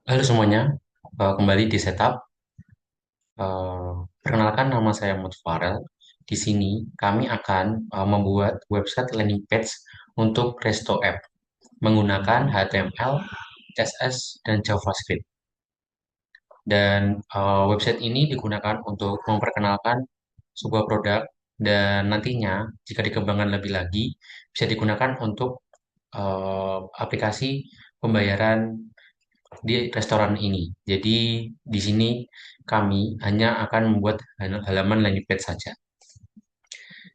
Halo semuanya, kembali di setup. Perkenalkan nama saya Mutfarel. Di sini kami akan membuat website landing page untuk Resto App menggunakan HTML, CSS, dan JavaScript. Dan website ini digunakan untuk memperkenalkan sebuah produk dan nantinya jika dikembangkan lebih lagi bisa digunakan untuk aplikasi pembayaran di restoran ini. Jadi di sini kami hanya akan membuat halaman landing page saja.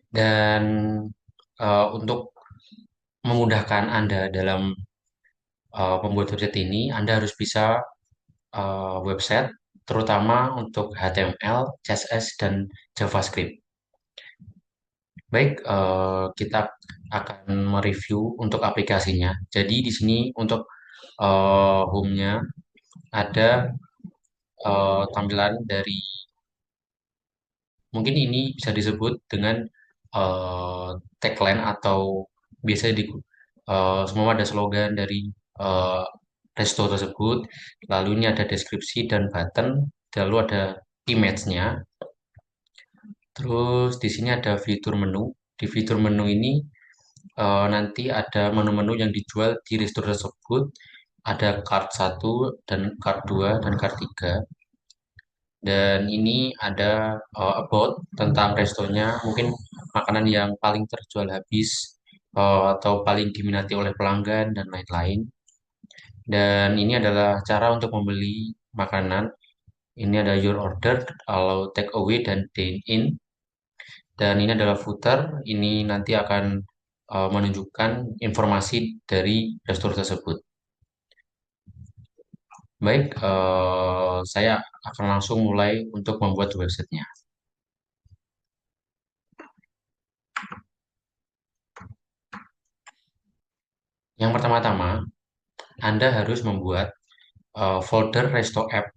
Dan untuk memudahkan Anda dalam membuat website ini, Anda harus bisa website terutama untuk HTML, CSS, dan JavaScript. Baik, kita akan mereview untuk aplikasinya. Jadi di sini untuk home-nya ada tampilan dari. Mungkin ini bisa disebut dengan eh, tagline atau biasanya semua ada slogan dari eh, resto tersebut. Lalu ini ada deskripsi dan button, lalu ada image-nya. Terus di sini ada fitur menu. Di fitur menu ini nanti ada menu-menu yang dijual di resto tersebut. Ada card satu dan card 2 dan card 3. Dan ini ada about tentang restonya, mungkin makanan yang paling terjual habis atau paling diminati oleh pelanggan dan lain-lain. Dan ini adalah cara untuk membeli makanan. Ini ada your order, kalau take away dan dine in. Dan ini adalah footer. Ini nanti akan menunjukkan informasi dari resto tersebut. Baik, saya akan langsung mulai untuk membuat websitenya. Yang pertama-tama, Anda harus membuat folder Resto App.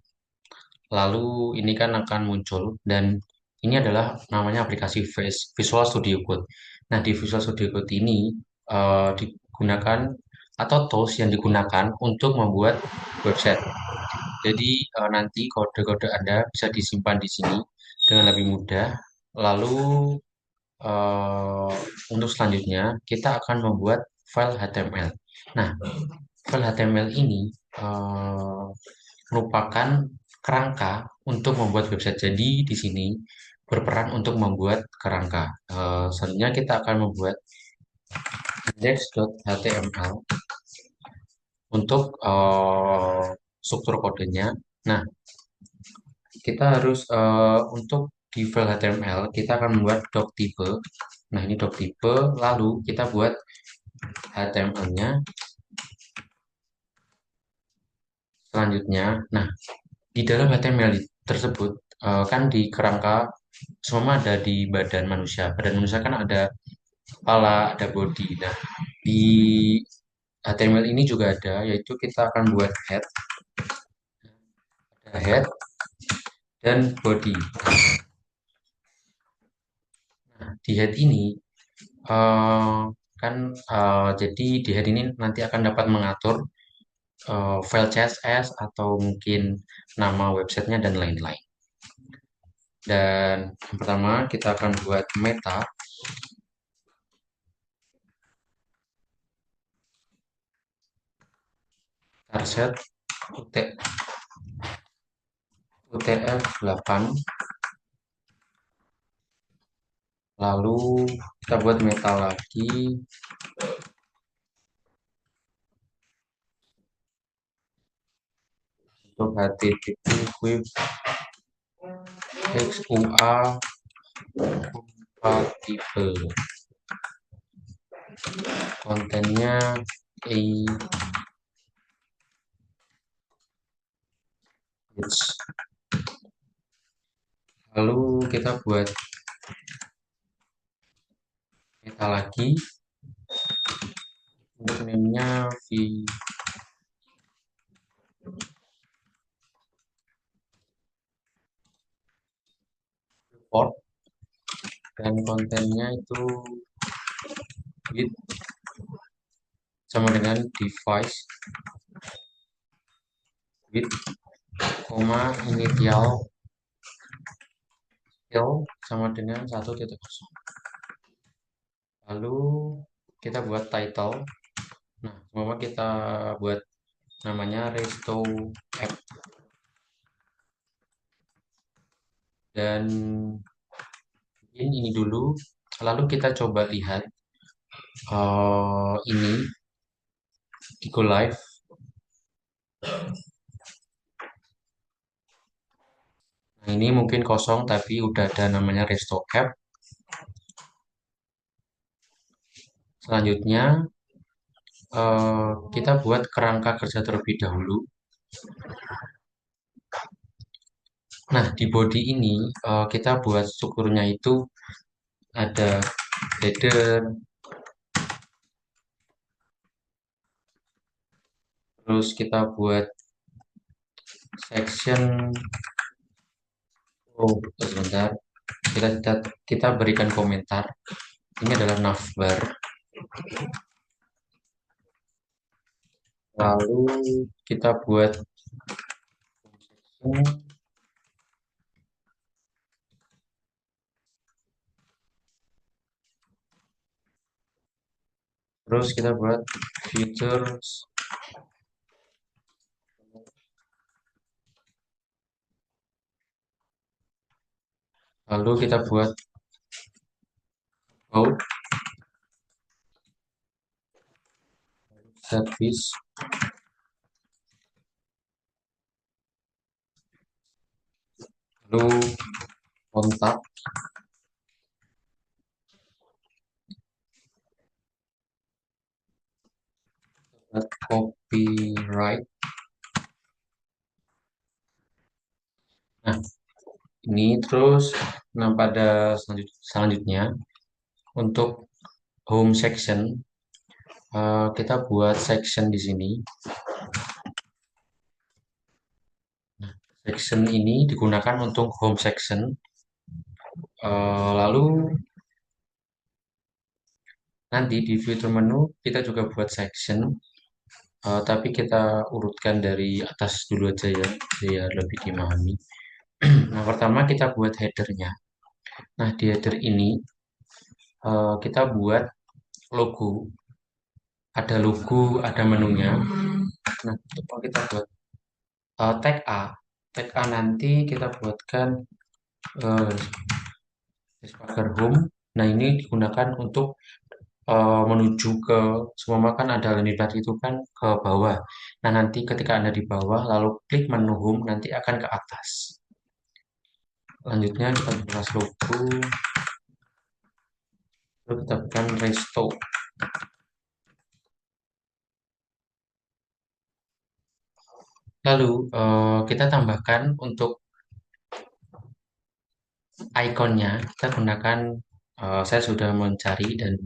Lalu ini kan akan muncul dan ini adalah namanya aplikasi Visual Studio Code. Nah, di Visual Studio Code ini digunakan atau tools yang digunakan untuk membuat website. Jadi nanti kode-kode Anda bisa disimpan di sini dengan lebih mudah. Lalu eh, untuk selanjutnya kita akan membuat file HTML. Nah, file HTML ini eh, merupakan kerangka untuk membuat website. Jadi di sini berperan untuk membuat kerangka. Selanjutnya kita akan membuat index.html untuk struktur kodenya. Nah, kita harus untuk di file HTML kita akan membuat doc type. Nah, ini doc type. Lalu kita buat HTML-nya selanjutnya. Nah, di dalam HTML tersebut kan di kerangka semua ada di badan manusia. Badan manusia kan ada kepala, ada body. Nah, di HTML ini juga ada, yaitu kita akan buat head dan body. Nah, di head ini eh, kan jadi di head ini nanti akan dapat mengatur file CSS atau mungkin nama websitenya dan lain-lain. Dan yang pertama kita akan buat meta tarset UTF-8. Lalu kita buat meta lagi untuk HTTP web XUA kompatibel. Kontennya lalu kita buat meta lagi untuk name-nya report dan kontennya itu with sama dengan device with koma initial skill sama dengan 1.0. Lalu kita buat title. Nah, semua kita buat namanya resto app, dan ini dulu. Lalu kita coba lihat ini di go live. Nah, ini mungkin kosong tapi udah ada namanya resto app. Selanjutnya kita buat kerangka kerja terlebih dahulu. Nah, di body ini kita buat strukturnya itu ada header, terus kita buat section. Oh, sebentar. Kita berikan komentar. Ini adalah navbar. Lalu kita buat section. Terus kita buat features. Lalu kita buat about service. Lalu kontak. Buat copyright. Nah, ini terus. Nah, pada selanjutnya untuk home section kita buat section di sini. Nah, section ini digunakan untuk home section. Lalu nanti di fitur menu kita juga buat section, tapi kita urutkan dari atas dulu aja ya, biar lebih dimahami. Nah, pertama kita buat headernya. Nah, di header ini kita buat logo. Ada logo, ada menunya. Nah, coba kita buat tag A. Tag A nanti kita buatkan uh, pagar home. Nah, ini digunakan untuk menuju ke semua, kan ada landing page itu kan ke bawah. Nah, nanti ketika Anda di bawah lalu klik menu home nanti akan ke atas. Selanjutnya kita buat logo. Lalu kita bukan resto. Lalu kita tambahkan untuk ikonnya, kita gunakan saya sudah mencari, dan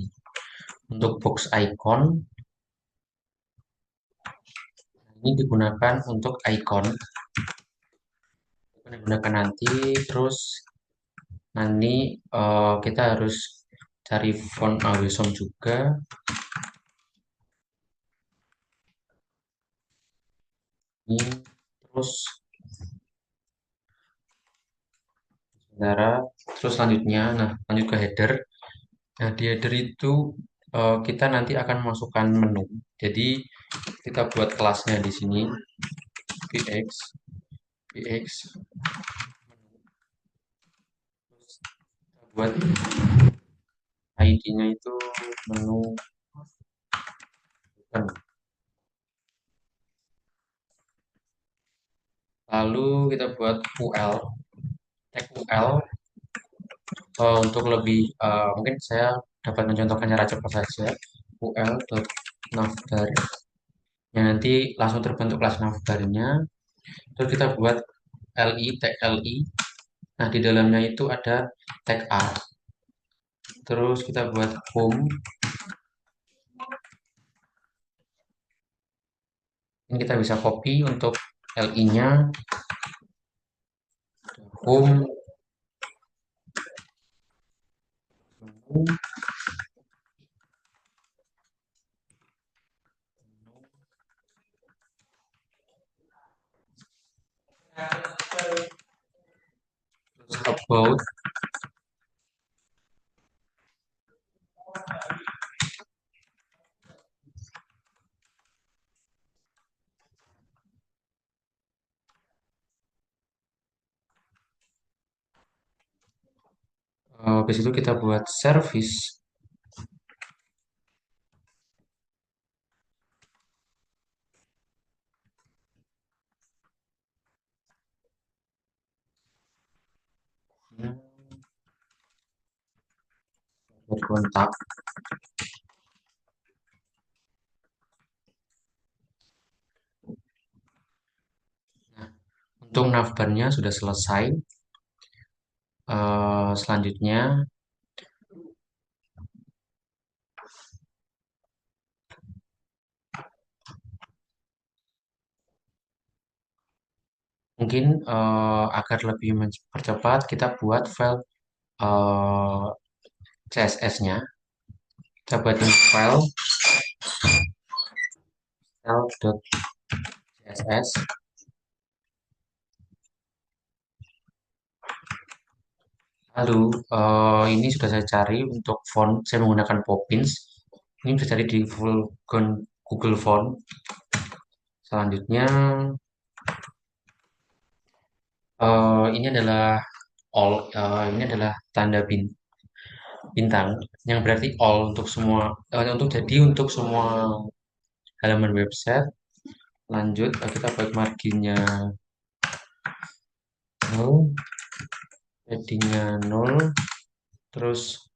untuk box icon ini digunakan untuk icon. Kita gunakan nanti. Terus nanti kita harus cari font Awesome juga. Ini terus saudara. Terus selanjutnya, nah lanjut ke header. Nah, di header itu kita nanti akan masukkan menu. Jadi kita buat kelasnya di sini px px. Terus kita buat ID-nya itu menu. Lalu kita buat UL, tag UL. Untuk lebih mungkin saya dapat mencontohkan cara cepat saja. UL.navbar. Ya, nanti langsung terbentuk kelas navbarnya. Terus kita buat li, tag li. Nah, di dalamnya itu ada tag a. Terus kita buat home. Ini kita bisa copy untuk li-nya home. Terus about, habis itu kita buat service. Hmm, buat kontak. Nah, untuk navbarnya sudah selesai. Selanjutnya mungkin agar lebih mempercepat kita buat file CSS-nya. Kita buatin file style.css. Lalu ini sudah saya cari untuk font. Saya menggunakan Poppins. Ini bisa cari di full Google Font. Selanjutnya ini adalah all. Ini adalah tanda bintang yang berarti all untuk semua. Untuk jadi untuk semua halaman website. Lanjut kita buat marginnya 0, headingnya 0, terus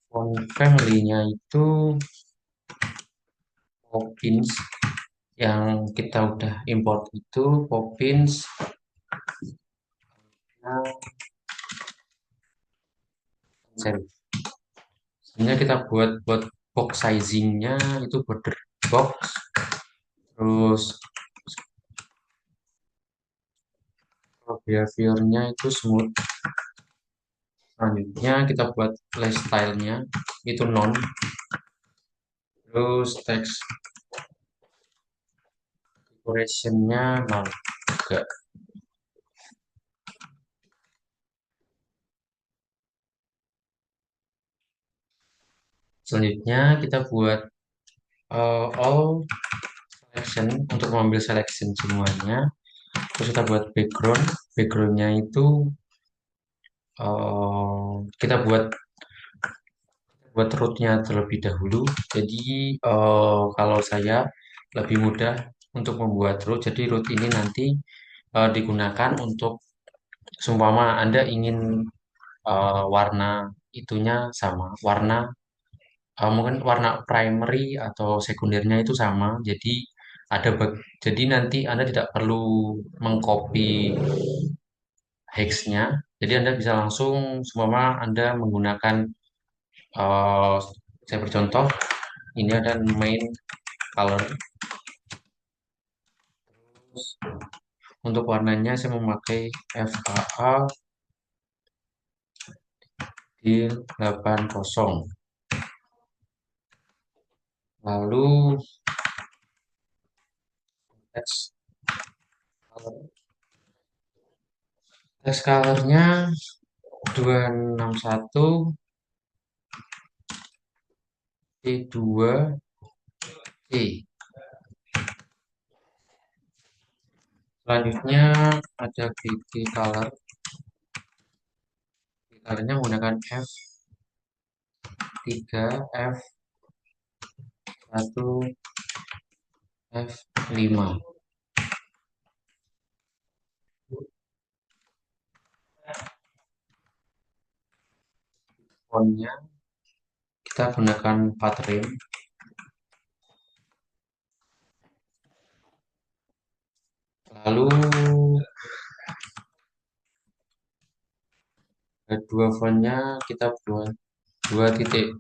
font family-nya itu Poppins, yang kita udah import itu Poppins. Nah, sebenarnya kita buat box sizingnya itu border box, terus behaviornya itu smooth. Selanjutnya kita buat layout stylenya itu non, terus text decorationnya non juga. Selanjutnya kita buat all selection untuk mengambil selection semuanya. Terus kita buat backgroundnya itu kita buat rootnya terlebih dahulu. Jadi kalau saya lebih mudah untuk membuat root. Jadi root ini nanti digunakan untuk seumpama Anda ingin warna itunya sama, mungkin warna primary atau sekundernya itu sama. Jadi nanti Anda tidak perlu mengcopy hexnya. Jadi Anda bisa langsung seumpama Anda menggunakan eh, saya bercontoh, ini ada main color. Terus untuk warnanya saya memakai FKA di 80. Lalu text color. Text colornya 261 T2 C. Selanjutnya ada BT color. Colornya menggunakan F3, F1, F5. Fontnya kita gunakan Patrim. Lalu dua fontnya kita buat 2,24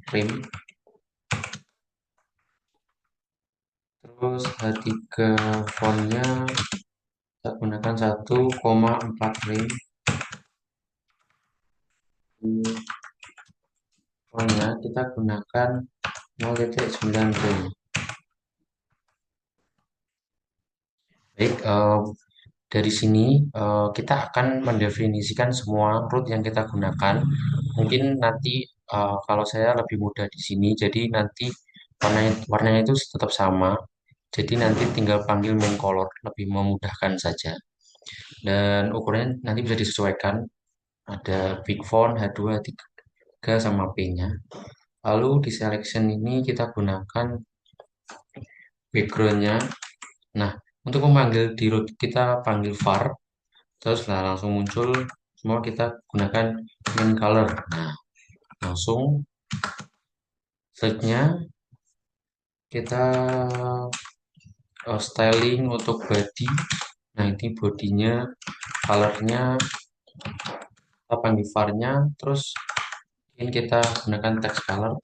frame. Terus H3 fontnya kita gunakan 1,4 frame. Fontnya kita gunakan 0,9 frame. Baik, dari sini kita akan mendefinisikan semua root yang kita gunakan. Mungkin nanti kalau saya lebih mudah di sini, jadi nanti warnanya itu tetap sama. Jadi nanti tinggal panggil main color, lebih memudahkan saja. Dan ukurannya nanti bisa disesuaikan. Ada big font, H2, H3, sama P-nya. Lalu di selection ini kita gunakan backgroundnya. Nah, untuk memanggil di root kita panggil var, terus lah langsung muncul semua kita gunakan main color. Nah, langsung selanjutnya kita styling untuk body. Nah, ini bodinya, colornya, kita panggil var-nya, terus ini kita gunakan text color,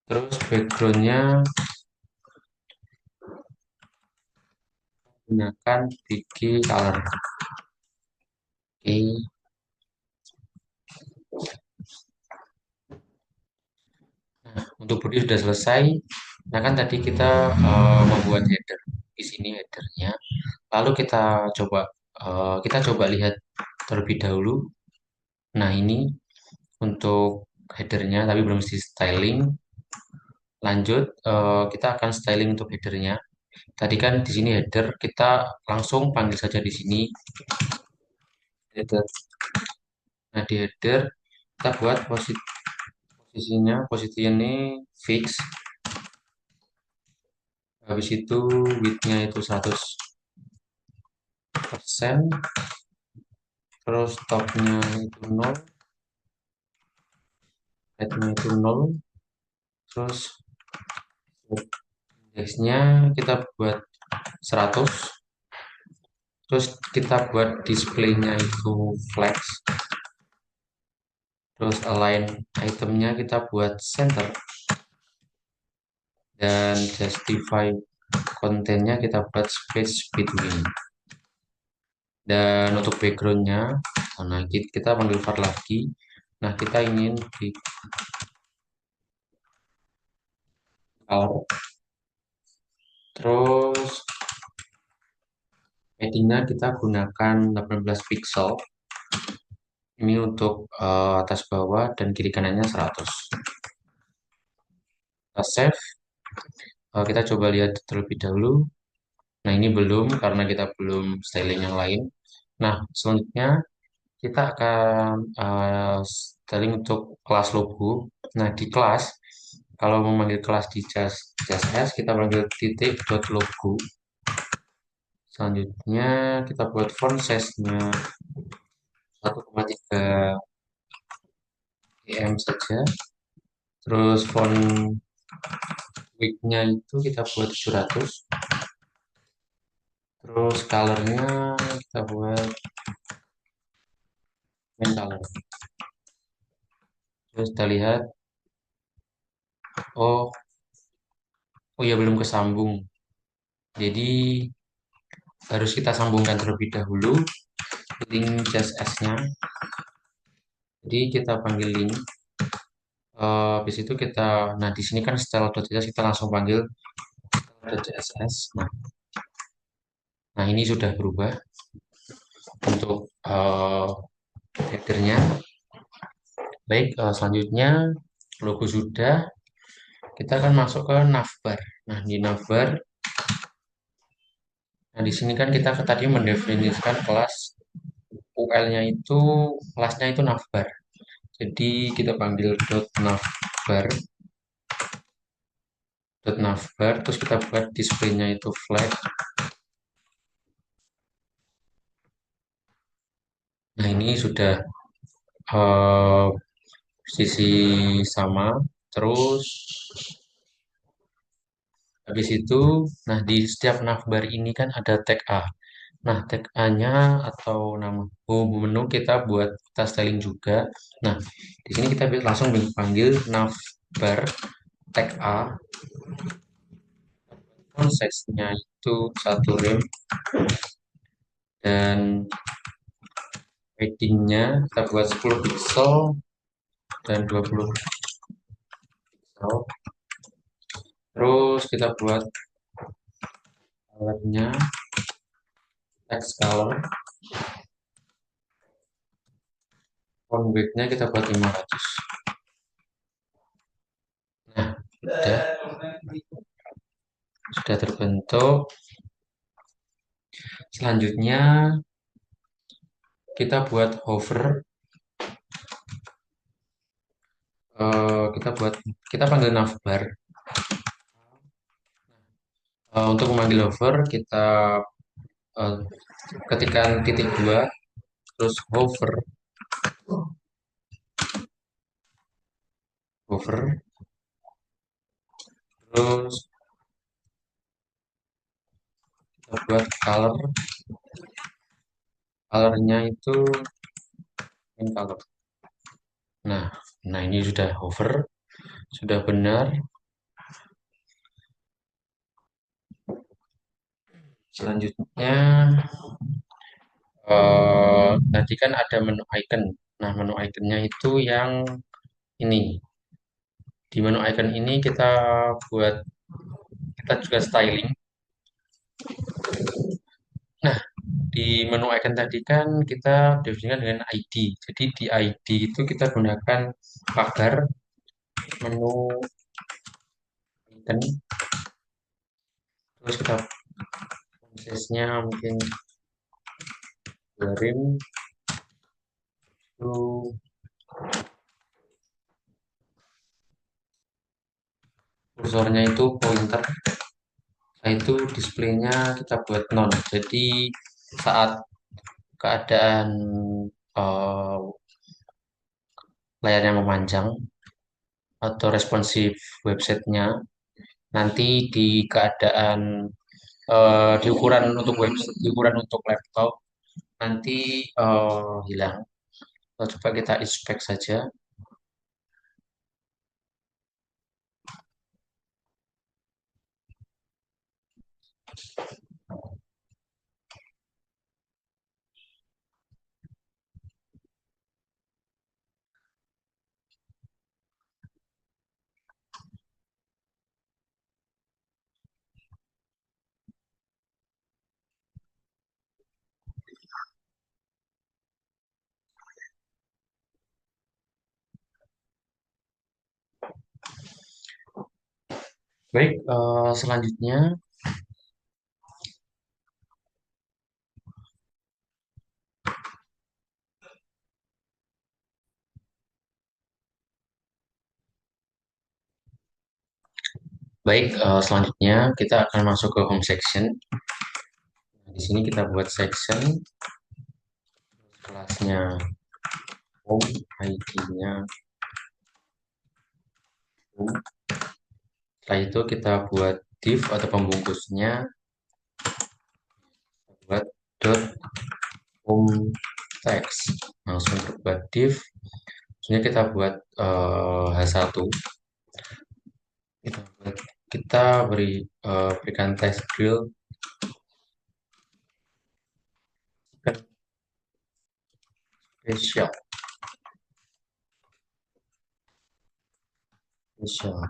terus backgroundnya gunakan BG color. Oke. Untuk body sudah selesai. Nah kan tadi kita membuat header. Di sini headernya. Lalu kita coba lihat terlebih dahulu. Nah ini untuk headernya, tapi belum di styling. Lanjut, kita akan styling untuk headernya. Tadi kan di sini header, kita langsung panggil saja di sini header. Nah di header kita buat posisi ini fix. Habis itu width-nya itu 100%, terus top-nya itu 0, height-nya itu 0, terus index-nya kita buat 100, terus kita buat display-nya itu flex, terus align itemnya kita buat center, dan justify kontennya kita buat space between. Dan untuk backgroundnya, nah kita panggil var lagi. Nah kita ingin di color, terus paddingnya kita gunakan 18 pixel. Ini untuk atas bawah dan kiri kanannya 100. Kita save. Kita coba lihat terlebih dahulu. Nah ini belum karena kita belum styling yang lain. Nah selanjutnya kita akan styling untuk kelas logo. Nah di kelas, kalau memanggil kelas di CSS kita panggil titik dot logo. Selanjutnya kita buat font size-nya 1,3 em saja. Terus font width-nya itu kita buat 700. Terus color-nya kita buat main color. Terus kita lihat, oh, oh ya belum kesambung. Jadi harus kita sambungkan terlebih dahulu link CSS-nya. Jadi kita panggil link. Habis itu kita, nah di sini kan style.css kita langsung panggil style.css. Nah ini sudah berubah untuk headernya. Baik, selanjutnya logo sudah. Kita akan masuk ke navbar. Nah di navbar, nah di sini kan kita tadi mendefinisikan kelas UL-nya itu, kelasnya itu navbar. Jadi kita panggil .navbar, terus kita buat display-nya itu flat. Nah ini sudah eh, sisi sama. Terus habis itu, nah di setiap navbar ini kan ada tag A. Nah tag A-nya atau nama menu kita styling juga. Nah di sini kita langsung panggil navbar tag A. Font size-nya itu 1 rem, dan padding-nya kita buat 10 pixel dan 20 pixel. Terus kita buat colornya text color, font width-nya kita buat 500. Nah, sudah terbentuk. Selanjutnya kita buat hover, kita buat kita panggil navbar. Untuk memanggil hover kita eh, ketikkan titik dua, terus hover, hover, terus kita buat color, colornya itu in color. Nah, nah ini sudah hover, sudah benar. Selanjutnya tadi kan ada menu icon. Nah, menu iconnya itu yang ini. Di menu icon ini buat kita juga styling. Nah, di menu icon tadi kan kita definisikan dengan ID. Jadi di ID itu kita gunakan pagar menu icon. Terus kita prosesnya mungkin garim itu kursornya itu pointer. Nah, itu displaynya kita buat non. Jadi saat keadaan eh, layarnya memanjang atau responsif websitenya, nanti di keadaan di ukuran untuk website, di ukuran untuk laptop nanti hilang. Coba kita inspect saja. Baik, selanjutnya selanjutnya kita akan masuk ke home section. Nah, di sini kita buat section, kelasnya home, ID-nya home. Setelah itu kita buat div atau pembungkusnya, buat dot home text. Langsung buat div. Sebenarnya kita buat H1. Kita buat, kita berikan text field spesial, spesial.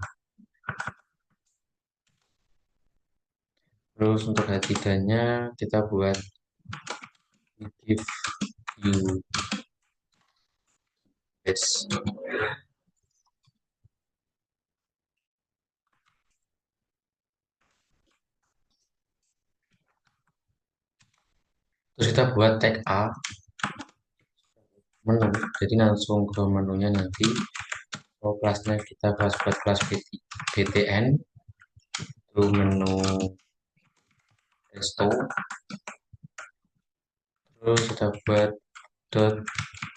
Terus untuk H3-nya kita buat give you this. Terus kita buat tag A menu. Jadi langsung ke menunya nanti. Oh, kelasnya kita buat kelas BTN. Itu menu resto. Terus kita buat dot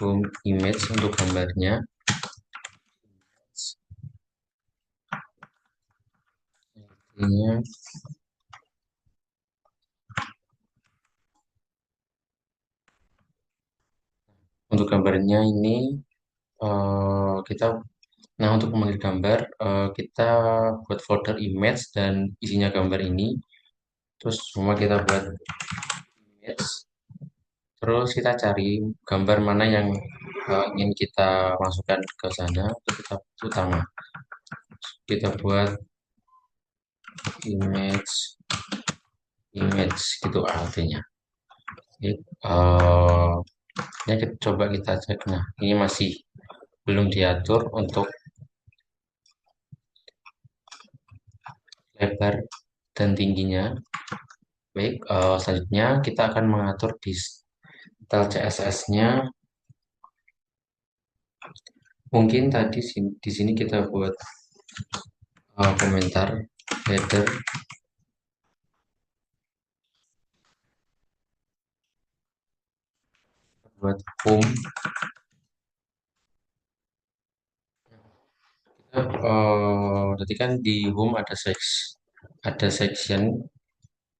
home image untuk gambarnya. Ini untuk gambarnya ini kita, nah untuk memanggil gambar kita buat folder image dan isinya gambar ini. Terus semua kita buat image. Terus kita cari gambar mana yang ingin kita masukkan ke sana. Terus kita utama. Kita buat image image gitu artinya. Oke, eh, ya coba kita cek. Nah, ini masih belum diatur untuk lebar dan tingginya. Baik, selanjutnya kita akan mengatur di style CSS-nya. Mungkin tadi di sini kita buat komentar header, buat home. Berarti kan di home ada section.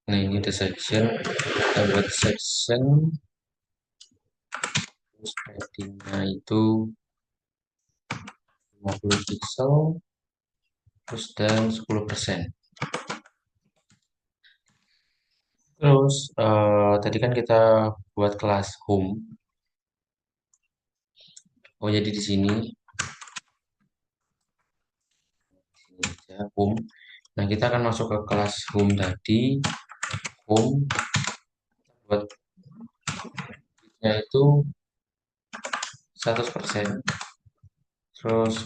Nah, ini ada section. Kita buat section, terus paddingnya itu 50 pixel, terus dan 10%. Terus tadi kan kita buat kelas home. Oh, jadi di sini ya, home. Nah, kita akan masuk ke kelas home tadi. Home buat itu 100%. Terus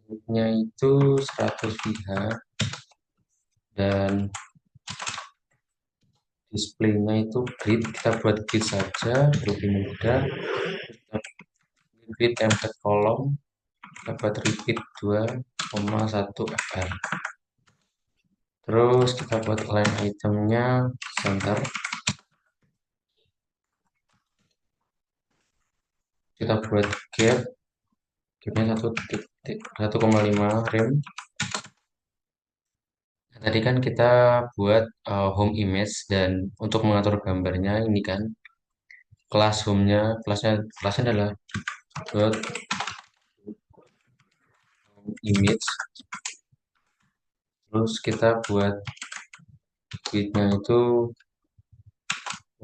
inputnya itu 100 VH dan displaynya itu grid. Kita buat grid saja, lebih mudah. Kita grid template kolom, kita buat repeat 2,1 fr. Terus kita buat line itemnya center. Kita buat gapnya 1,5 rem. Nah, tadi kan kita buat home image, dan untuk mengatur gambarnya ini kan kelas home-nya, kelasnya adalah dot home image. Terus kita buat width-nya itu,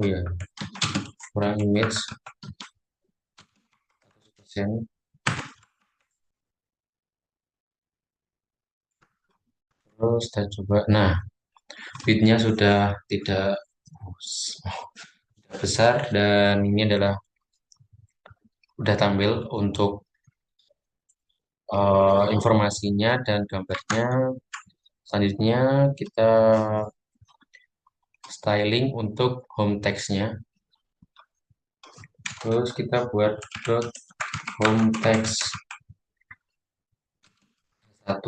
oh ya, kurang image 100%. Terus kita coba. Nah, width-nya sudah tidak besar, dan ini adalah udah tampil untuk informasinya dan gambarnya. Selanjutnya kita styling untuk home text-nya. Terus kita buat dot home text 1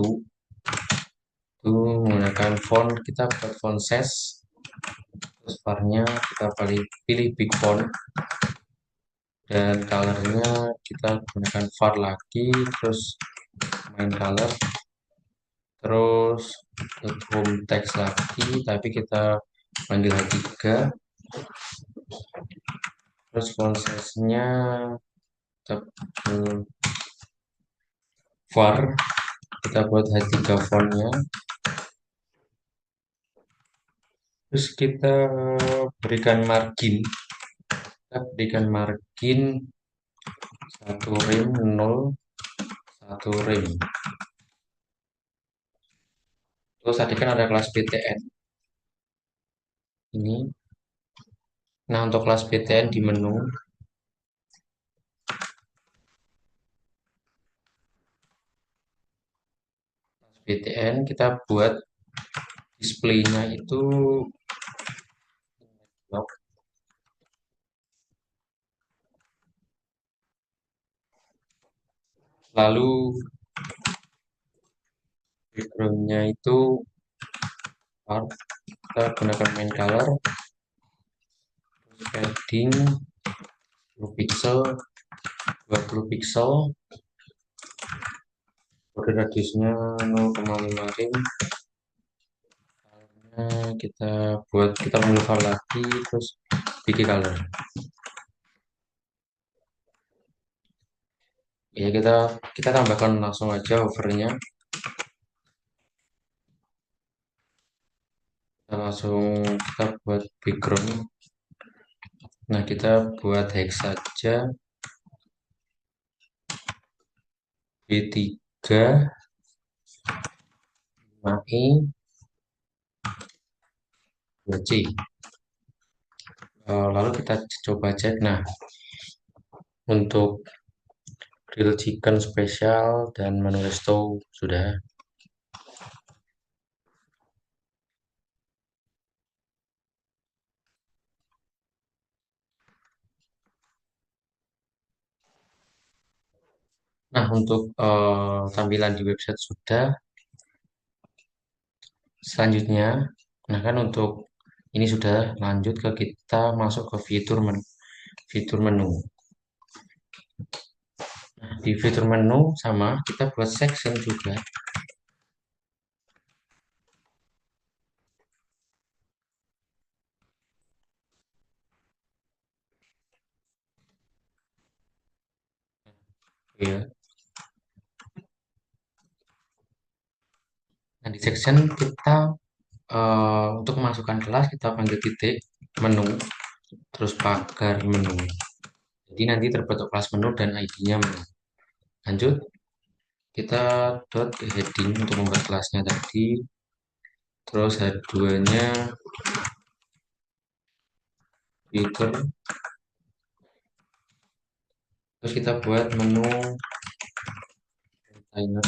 itu menggunakan font. Kita buat font size, terus varnya kita pilih big font, dan colornya kita gunakan var lagi, terus main color, terus home text lagi tapi kita panggil H3. Terus font size nya kita var, kita buat H3 fontnya. Terus kita berikan margin, kita berikan margin 1 rem, 0, 1 rem. Terus tadi kan ada kelas BTN ini. Nah, untuk kelas BTN di menu BTN kita buat displaynya itu blok. Lalu backgroundnya itu kita gunakan main color, padding 10 pixel, 20 pixel, border radiusnya 0,5 rem. Nah, kita ambil file lagi, terus bikin color. Ya, kita tambahkan langsung aja hovernya. Kita buat background. Nah, kita buat hex saja, B3, I 2C. Lalu kita coba cek. Nah, untuk grill chicken spesial dan menu resto sudah. Nah, untuk tampilan di website sudah. Selanjutnya, nah kan untuk ini sudah lanjut ke kita masuk ke fitur menu. Nah, di fitur menu sama kita buat section juga. Ya. Nah, di section kita untuk memasukkan kelas kita panggil titik menu terus pagar menu. Jadi nanti terbentuk kelas menu dan ID-nya menu. Lanjut, kita dot heading untuk membuat kelasnya tadi. Terus H2-nya fitur. Terus kita buat menu container.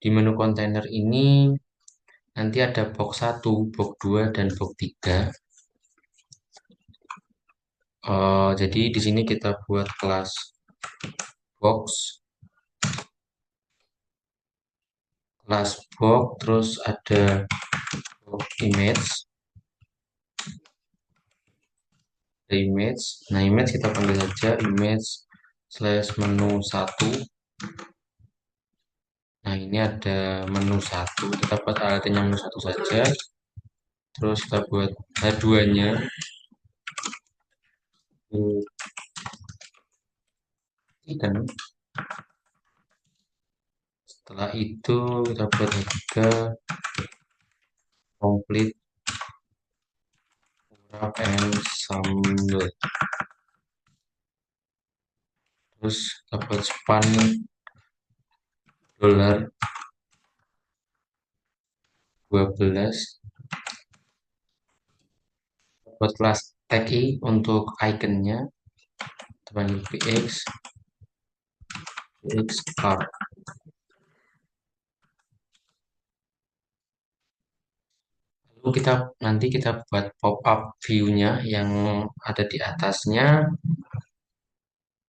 Di menu kontainer ini nanti ada box 1, box 2, dan box 3. Jadi di sini kita buat kelas box, terus ada box image. Nah, image kita panggil saja image slash menu 1. Nah, ini ada menu 1. Kita buat alatnya menu 1 saja. Terus kita buat H2-nya. Dan setelah itu kita buat H3 complete wrap and sambal. Terus kita buat span $12. Buat kelas tag i untuk iconnya kita panggil px card. Lalu nanti kita buat pop up view-nya yang ada di atasnya.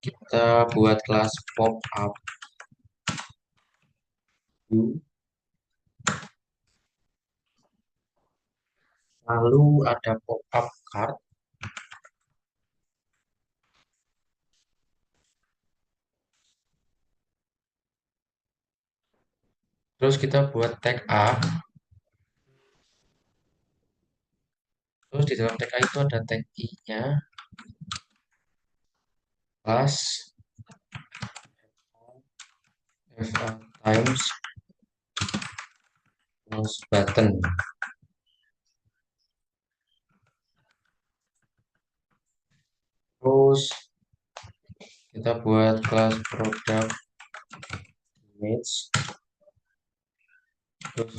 Kita buat kelas pop up view. Lalu ada pop up card. Terus kita buat tag a. Terus di dalam tag a itu ada tag i-nya. Plus fa times mouse button. Terus kita buat kelas product image. Terus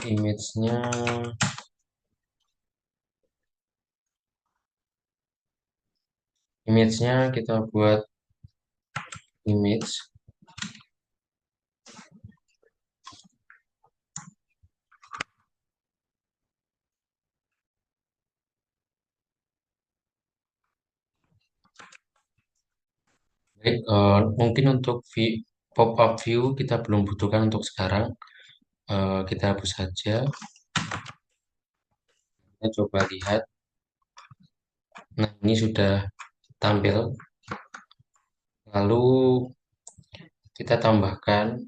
image-nya kita buat image. Baik, mungkin untuk pop-up view kita belum butuhkan untuk sekarang. Kita hapus saja. Kita coba lihat. Nah, ini sudah tampil. Lalu kita tambahkan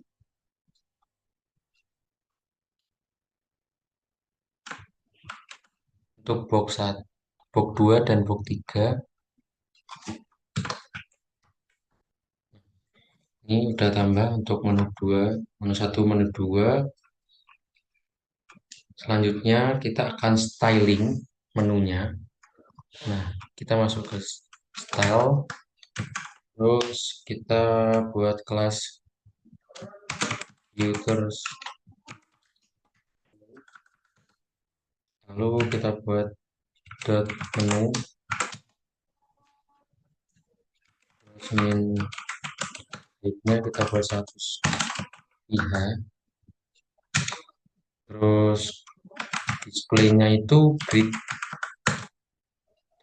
untuk box 1, box 2 dan box 3. Ini udah tambah untuk menu 2, menu 1, menu 2. Selanjutnya kita akan styling menunya. Nah, kita masuk ke style. Terus kita buat kelas filters Lalu kita buat dot menu, terus height-nya kita buat 100 IH, terus displaynya itu grid,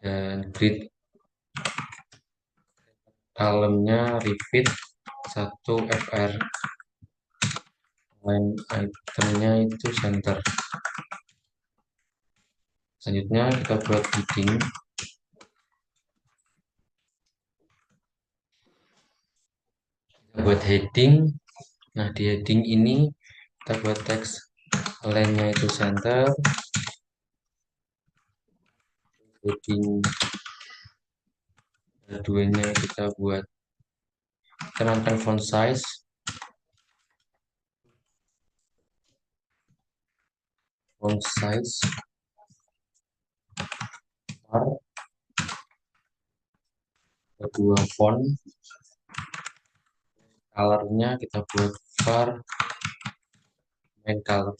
dan grid dalamnya repeat 1 fr, line itemnya itu center. Selanjutnya kita buat heading, nah di heading ini kita buat teks line-nya itu center. Heading keduanya kita buat tenangkan font size, var, kedua font, colornya kita buat var main color,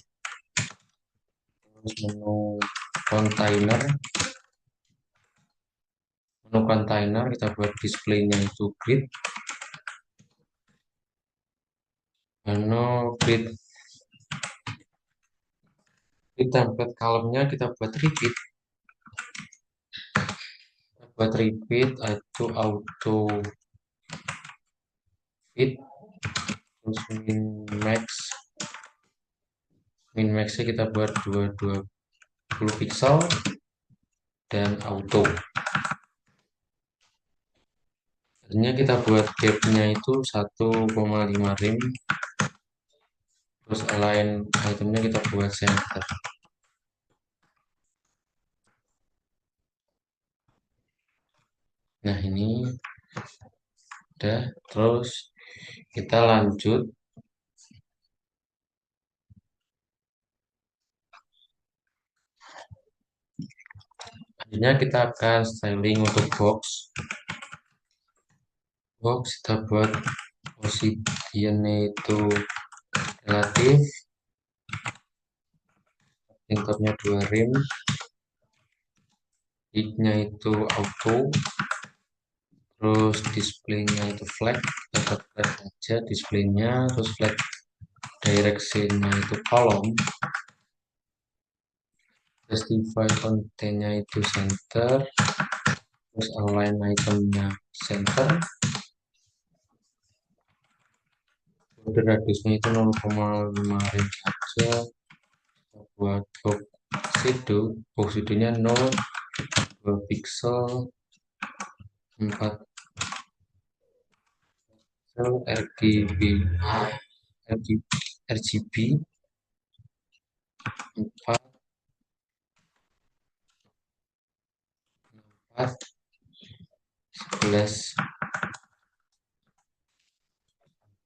terus menu container kita buat displaynya itu grid, grid template column-nya kita buat repeat itu auto fit, terus min max-nya kita buat 220 pixel dan auto. Artinya kita buat gap-nya itu 1,5 rem, terus align itemnya kita buat center. Nah ini udah, terus kita lanjut. Akhirnya kita akan styling untuk box kita buat posisinya itu relatif, internya 2 rem, height-nya itu auto, terus displaynya itu flat, dapat flat aja displaynya, terus flat direction-nya itu kolom, justify content-nya itu center, terus align itemnya center, border radiusnya itu 0,5 rem saja. Buat box shadow-nya 0, 2 pixel, 4 pixel, RGB 4, 11,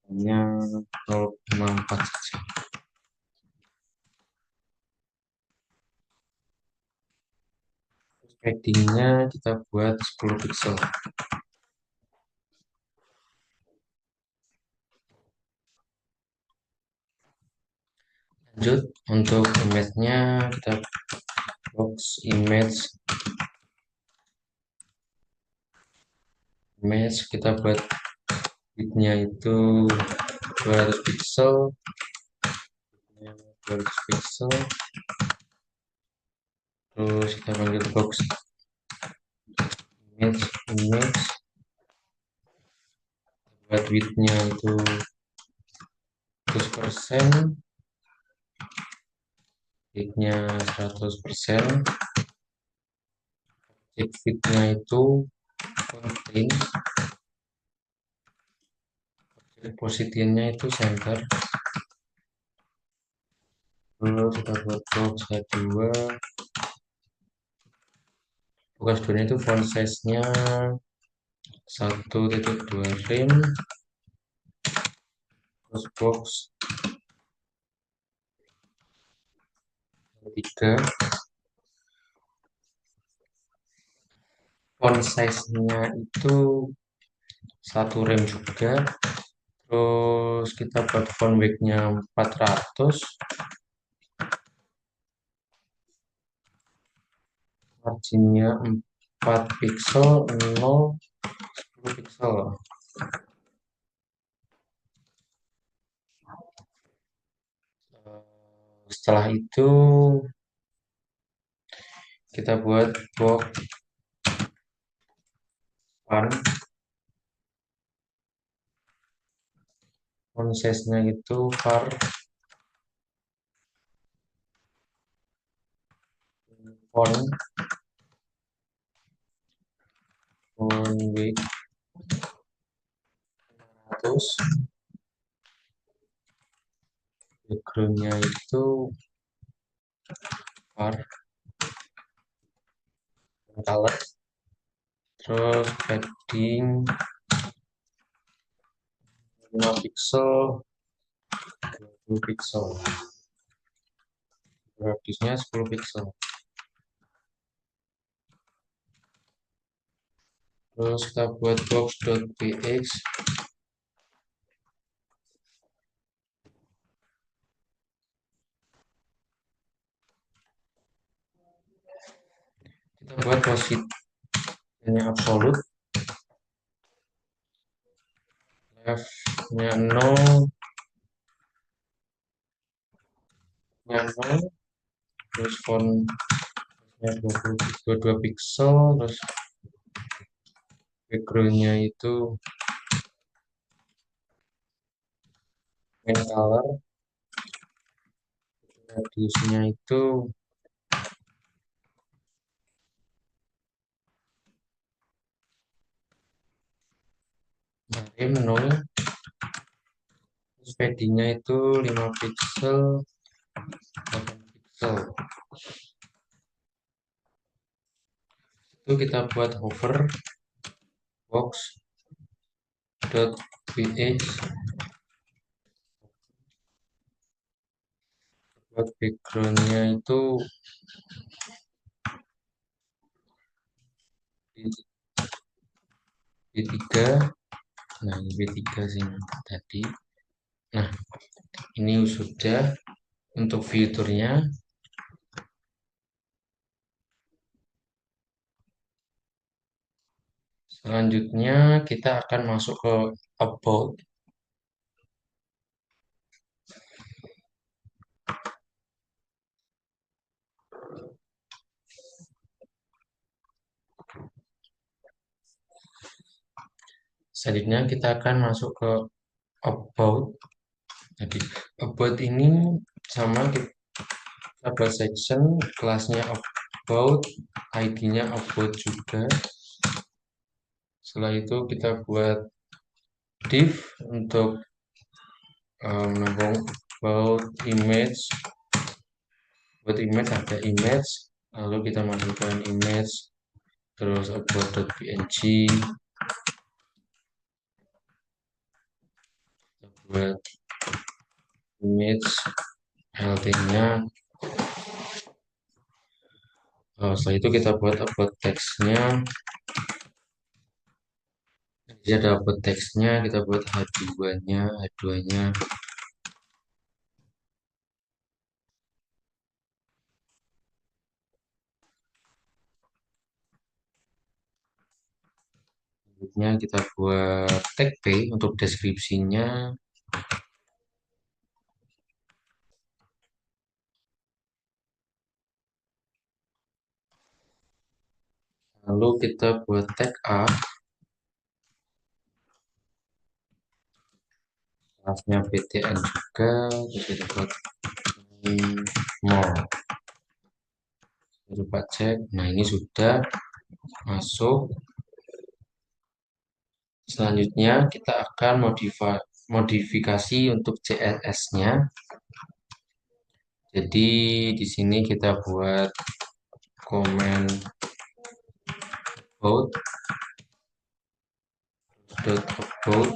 hanya 0,4 saja. Paddingnya kita buat 10 pixel. Lanjut untuk image-nya, kita box image kita buat width-nya itu 200 pixel, 200 pixel, terus kita panggil box image buat width-nya itu 100%, height-nya 100%, width-nya itu contain, posisinya itu center. Lalu kita buat box H2, box H2 itu font size-nya 1.2 rem, terus box 3, font size-nya itu 1 rem juga, terus kita buat font weight-nya 400, marginnya 4 pixel, 0, 10 pixel. Setelah itu kita buat box font. Font size-nya itu var font width 100, background-nya itu var color, terus padding 5 pixel, 20 pixel, radiusnya 10 pixel. Terus kita buat box.px. Kita buat posisinya absolut, left-nya 0, nya 0, terus font-nya 22 pixel, terus background-nya itu main color, radiusnya itu 0, terus padding-nya itu 5 pixel, 8 pixel. Itu kita buat hover box.px, buat backgroundnya itu B3. Nah, ini B3 sih tadi. Nah, ini sudah untuk fiturnya. Selanjutnya kita akan masuk ke about. Selanjutnya kita akan masuk ke about. Jadi about ini sama, kita buat section, kelasnya about, ID-nya about juga. Setelah itu kita buat div untuk about image. Buat image ada image, lalu kita masukkan image, terus about.png, kita buat image lt-nya. Setelah itu kita buat about text-nya. Jadi ada about text-nya, kita buat h2-nya, h2-nya. Selanjutnya kita buat tag p untuk deskripsinya. Lalu kita buat tag a, kelasnya ptn juga, terus kita buat more. Coba cek. Nah, ini sudah masuk. Selanjutnya kita akan modifikasi untuk CSS-nya. Jadi di sini kita buat comment about about,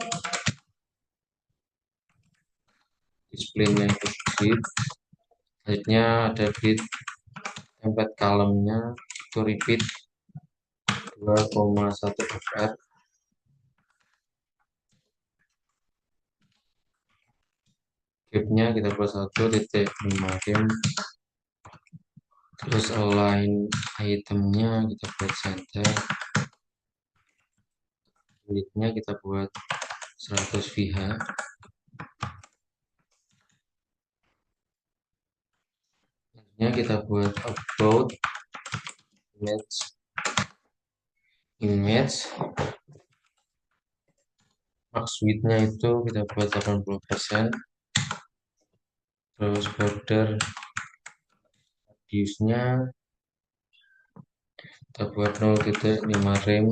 display-nya itu grid. Selanjutnya ada grid template column-nya itu repeat 2,1 fr. Gap-nya kita buat 1,5 game. Terus align itemnya kita buat center, widthnya kita buat 100 VH, nya kita buat upload image max widthnya itu kita buat 80%, terus border radiusnya kita buat 0,5 rem.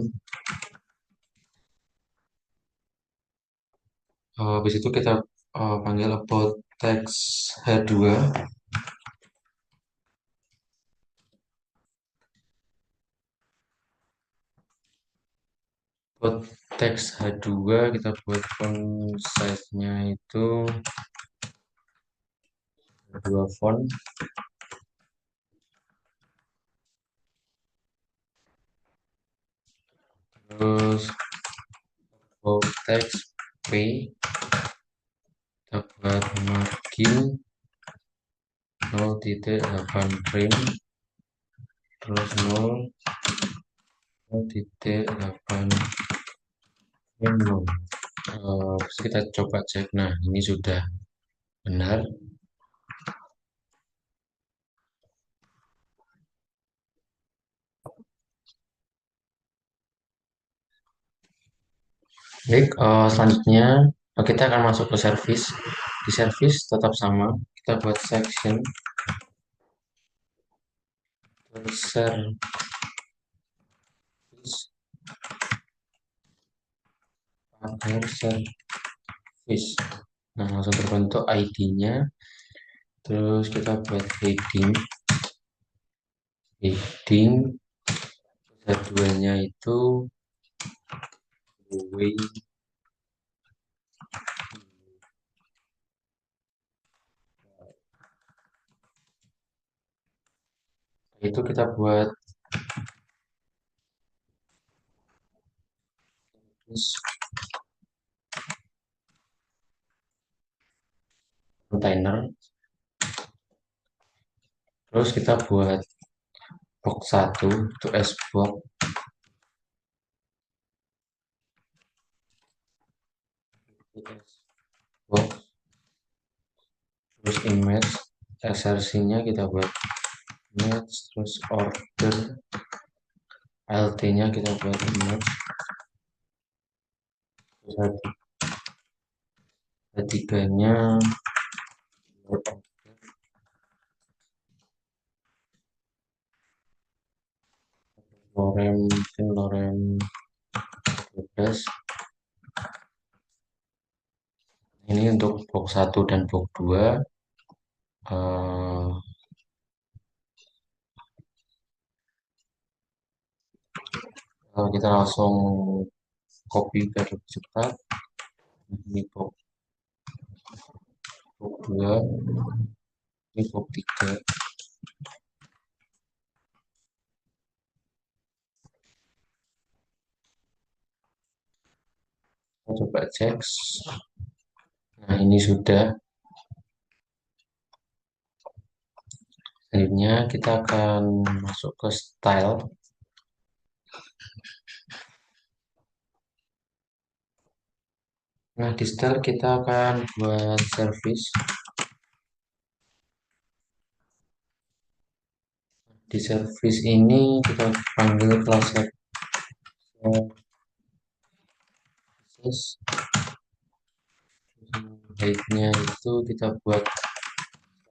Habis itu kita panggil upload text H2, upload text H2 kita buat font size nya itu dua font, terus upload text P kita buat margin 0,8 rem, terus 0,8 rem. Terus kita coba cek, nah ini sudah benar. Baik, selanjutnya kita akan masuk ke service. Di service tetap sama, kita buat section, terus service, pagar service. Nah, langsung terbentuk ID-nya. Terus kita buat heading keduanya itu way, itu kita buat container, terus kita buat box 1 itu export, box, terus image src-nya kita buat image, terus order lt-nya kita buat image, terus ketiganya lorem, mungkin lorem 12. Ini untuk box 1 dan box 2. Kita langsung copy biar lebih cepat. Ini box 2, ini box 3. Kita coba cek. Nah, ini sudah. Selanjutnya kita akan masuk ke style. Nah, di style kita akan buat service. Di service ini kita panggil kelas services. Height-nya itu kita buat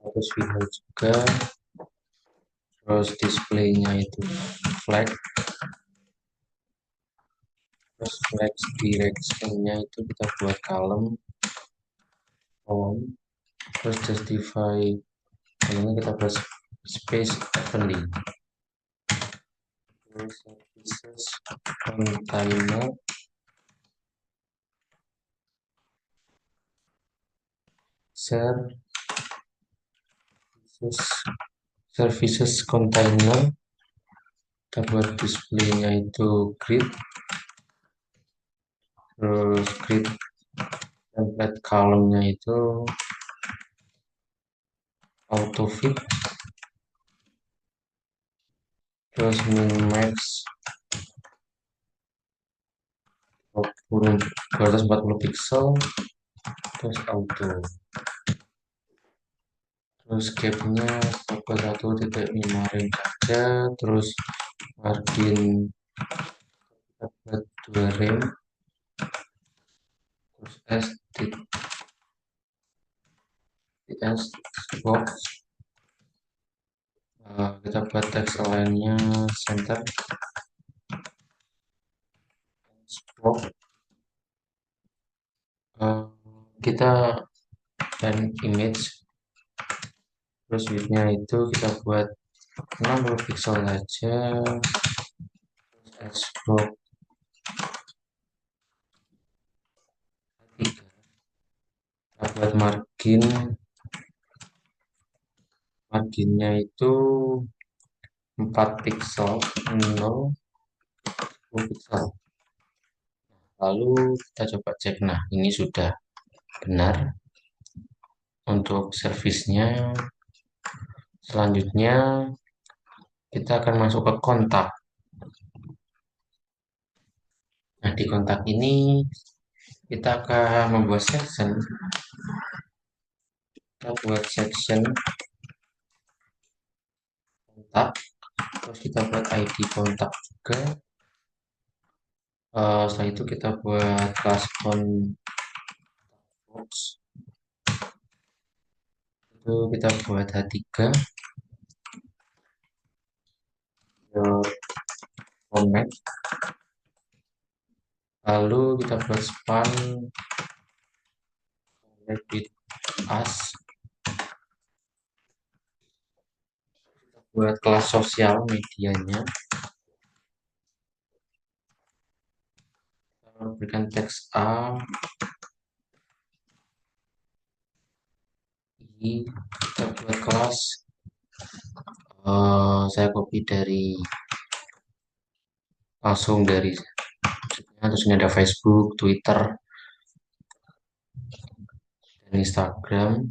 100 VH juga. Terus display-nya itu flag. Terus flag direction-nya itu kita buat column. Terus justify ini kita buat space evenly. Terus services container, services container kita buat display-nya itu grid, terus grid template column-nya itu auto fit, terus min max 240 pixel, terus auto, terus gapnya sampai 1,5 rem saja, terus margin dapat 2 rem, terus S box, kita buat text align-nya center box, kita dan image, terus width-nya itu kita buat 60 pixel aja, terus box 3, kita buat marginnya itu 4 pixel, 0 pixel. Lalu kita coba cek, nah ini sudah benar untuk servisnya. Selanjutnya kita akan masuk ke kontak. Nah, di kontak ini kita akan membuat section. Kita buat section kontak, terus kita buat ID kontak juga. Setelah itu kita buat class box, itu kita buat H3 format, lalu kita buat span with us, buat kelas sosial medianya, kita berikan teks A, I, kita buat kelas, saya copy langsung dari, terus ini ada Facebook, Twitter, dan Instagram.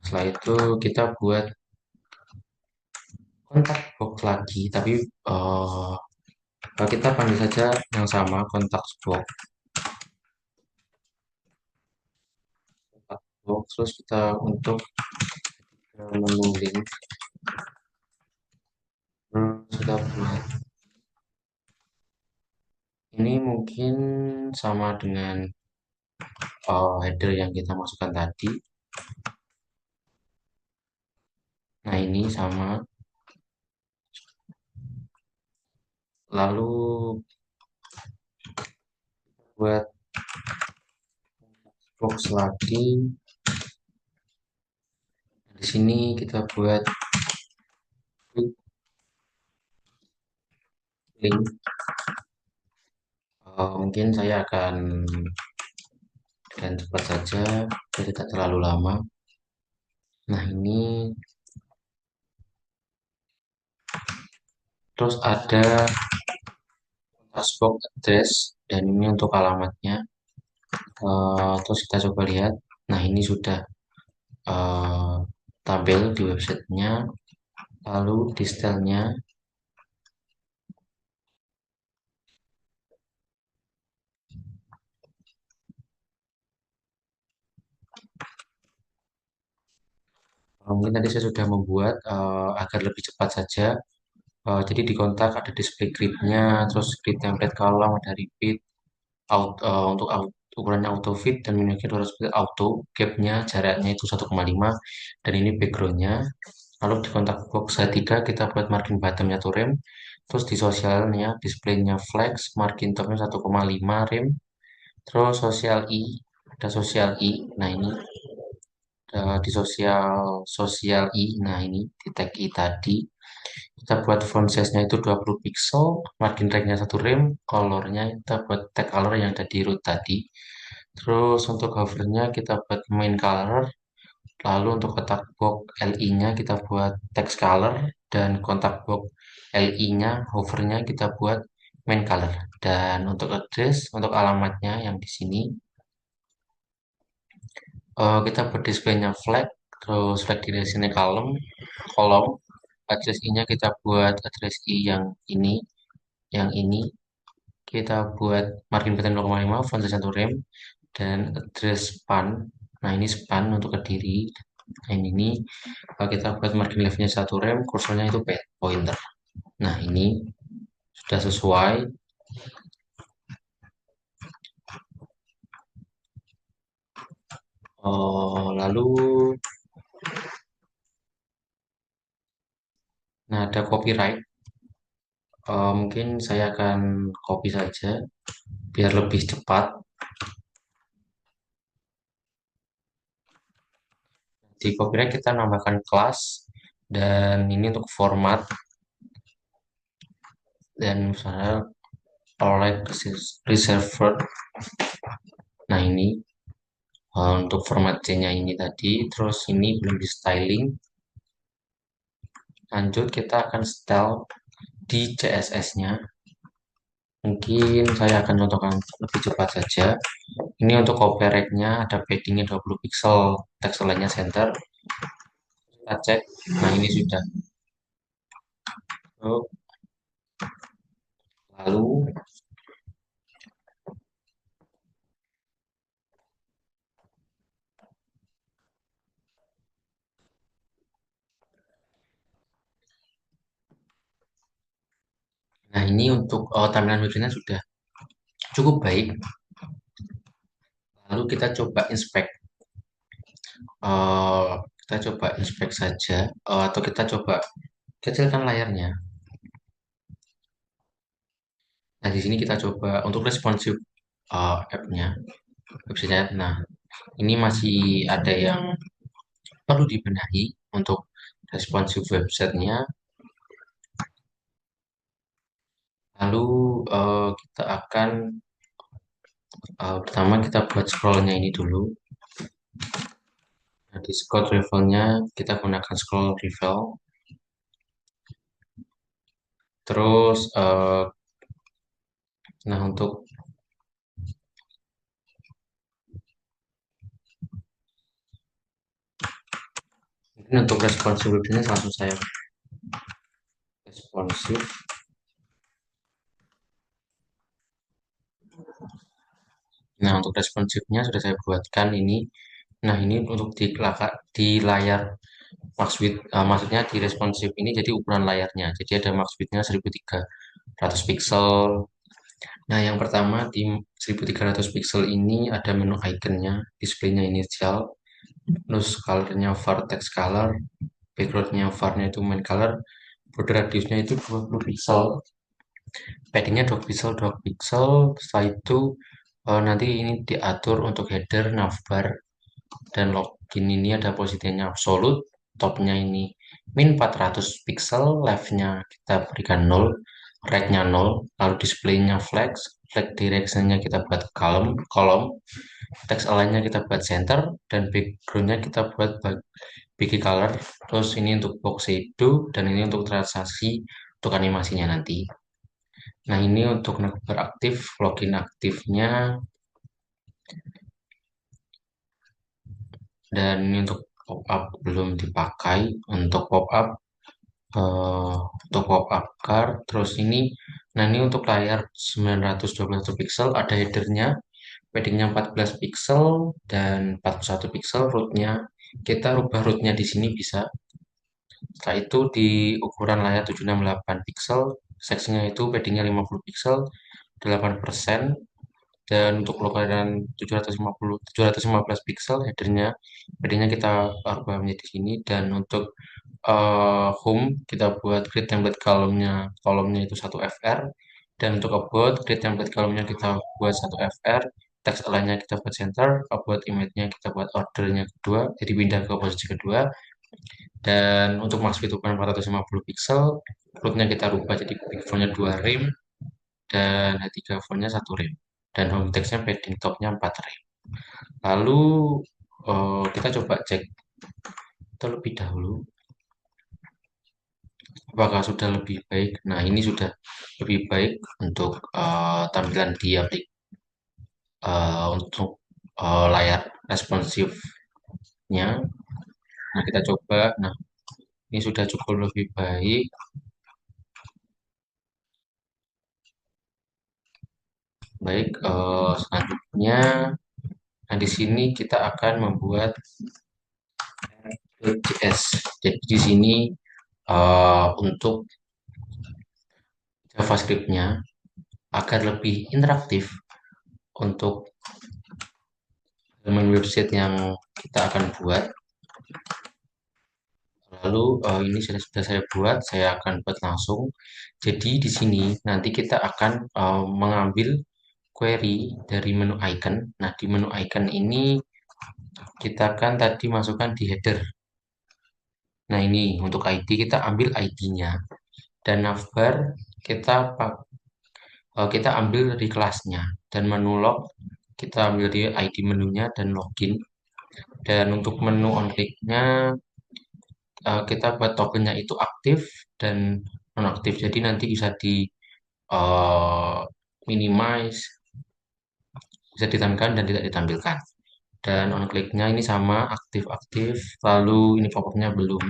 Setelah itu kita buat kontak box lagi, tapi kita panggil saja yang sama, kontak box. Terus kita untuk menu link, terus kita buat ini mungkin sama dengan header yang kita masukkan tadi. Nah, ini sama. Lalu buat box lagi. Di sini kita buat link. Mungkin saya akan cepat saja, tidak terlalu lama. Nah, ini terus ada box address, dan ini untuk alamatnya. Terus kita coba lihat. Nah, ini sudah tampil di websitenya. Lalu di stylenya mungkin tadi saya sudah membuat agar lebih cepat saja. Jadi di kontak ada display grid-nya, terus grid template column, ada repeat, untuk ukurannya auto fit, dan memiliki 200 pixel auto, gapnya jaraknya itu 1,5, dan ini backgroundnya. Lalu di kontak box ketiga kita buat margin bottomnya tuh rem, terus di sosialnya displaynya flex, margin topnya 1,5 rem, terus sosial i, ada sosial i. Nah, ini di sosial i, nah ini di tag i tadi kita buat font size-nya itu 20 pixel, margin right-nya 1 rem, color-nya kita buat tag color yang ada di root tadi. Terus untuk hover-nya kita buat main color, lalu untuk kotak box LI-nya kita buat text color, dan kontak box LI-nya hover-nya kita buat main color. Dan untuk address, untuk alamatnya yang di sini Kita buat displaynya flag, terus flag directionnya kolom, address I-nya kita buat address I yang ini kita buat margin button 0,5, font size 1 rem, dan address span. Nah ini span untuk ke diri. Nah ini kita buat margin leftnya 1 rem, kursornya itu pointer. Nah ini sudah sesuai. Lalu, nah ada copyright. Mungkin saya akan copy saja biar lebih cepat. Di copyright kita nambahkan kelas dan ini untuk format dan misalnya alright reserved. Nah ini untuk format C-nya ini tadi, terus ini belum di styling. Lanjut kita akan style di CSS-nya. Mungkin saya akan contohkan lebih cepat saja. Ini untuk copyright-nya ada paddingnya 20 pixel, text align-nya center. Kita cek. Nah ini sudah. Lalu, nah ini untuk tampilan websitenya sudah cukup baik. Lalu kita coba inspect. Eh, kita coba inspect saja, atau kita coba kecilkan layarnya. Nah, di sini kita coba untuk responsif app-nya, website. Nah, ini masih ada yang perlu dibenahi untuk responsif websitenya. Lalu kita akan pertama kita buat scrollnya ini dulu. Nah, di scroll reveal-nya kita gunakan scroll reveal. Terus, nah mungkin untuk responsif websitenya langsung saya responsif. Nah, untuk responsifnya sudah saya buatkan ini. Nah, ini untuk di layar maksudnya di responsif ini jadi ukuran layarnya. Jadi ada max width-nya 1300 pixel. Nah, yang pertama di 1300 pixel ini ada menu iconnya, displaynya inisial, terus colornya var text color, backgroundnya var-nya itu main color, border radiusnya itu 20 pixel, paddingnya 2 pixel, 2 pixel. Setelah itu nanti ini diatur untuk header, navbar, dan login ini ada posisinya absolute, topnya ini min 400 pixel, leftnya kita berikan 0, right-nya 0, lalu displaynya flag direction-nya kita buat kolom, text align-nya kita buat center, dan background-nya kita buat bagi color, terus ini untuk box shadow, dan ini untuk transaksi untuk animasinya nanti. Nah ini untuk navbar aktif, login aktifnya, dan ini untuk pop up belum dipakai. Untuk pop up untuk pop up card, terus ini, nah ini untuk layar 921 pixel, ada headernya, paddingnya 14 pixel dan 41 pixel, rootnya kita rubah rootnya di sini bisa. Setelah itu di ukuran layar 768 pixel, seksinya itu paddingnya 50 pixel, 8%, dan untuk ukuran 715 pixel headernya kita rubah menjadi sini, dan untuk home kita buat create template kolomnya itu 1 fr, dan untuk about create template kolomnya kita buat 1 fr, text align-nya kita buat center, about image-nya kita buat ordernya kedua, jadi pindah ke posisi kedua, dan untuk max width ukuran 450 pixel, rootnya kita rubah jadi background-nya 2 rem, dan tiga fontnya 1 rem, dan home text-nya padding top-nya 4 rem. Lalu kita coba cek terlebih dahulu apakah sudah lebih baik. Nah ini sudah lebih baik untuk tampilan di untuk layar responsif Nah, kita coba. Nah, ini sudah cukup lebih baik. Baik, selanjutnya, nah di sini kita akan membuat JS. Jadi di sini untuk JavaScript-nya agar lebih interaktif untuk halaman website yang kita akan buat. Lalu ini sudah saya buat, saya akan buat langsung. Jadi di sini nanti kita akan mengambil query dari menu icon. Nah, di menu icon ini kita akan tadi masukkan di header. Nah, ini untuk ID kita ambil ID-nya dan navbar kita kita ambil dari kelasnya dan menu log kita ambil dari ID menunya dan login. Dan untuk menu on click-nya kita buat toggle-nya itu aktif dan nonaktif. Jadi nanti bisa di eh, minimize, bisa ditampilkan dan tidak ditampilkan. Dan on click-nya ini sama aktif-aktif, lalu ini pop-up-nya belum.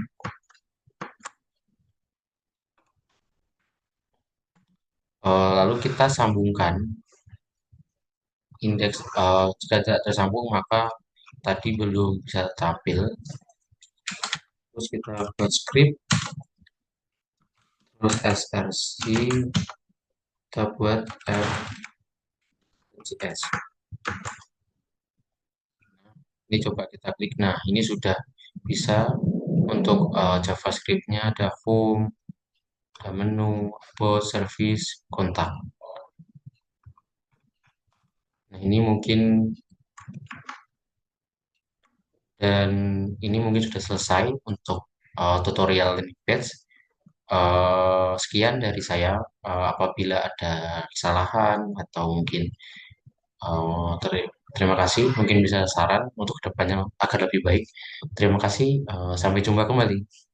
Lalu kita sambungkan indeks, jika tidak tersambung maka tadi belum bisa tampil. Terus kita buat script, terus src, kita buat RCS. Ini coba kita klik. Nah, ini sudah bisa untuk JavaScript-nya ada form, ada menu, about, service, kontak. Nah, ini mungkin dan ini mungkin sudah selesai untuk tutorial landing page. Sekian dari saya. Apabila ada kesalahan atau mungkin terima kasih, mungkin bisa saran untuk kedepannya agar lebih baik. Terima kasih, sampai jumpa kembali.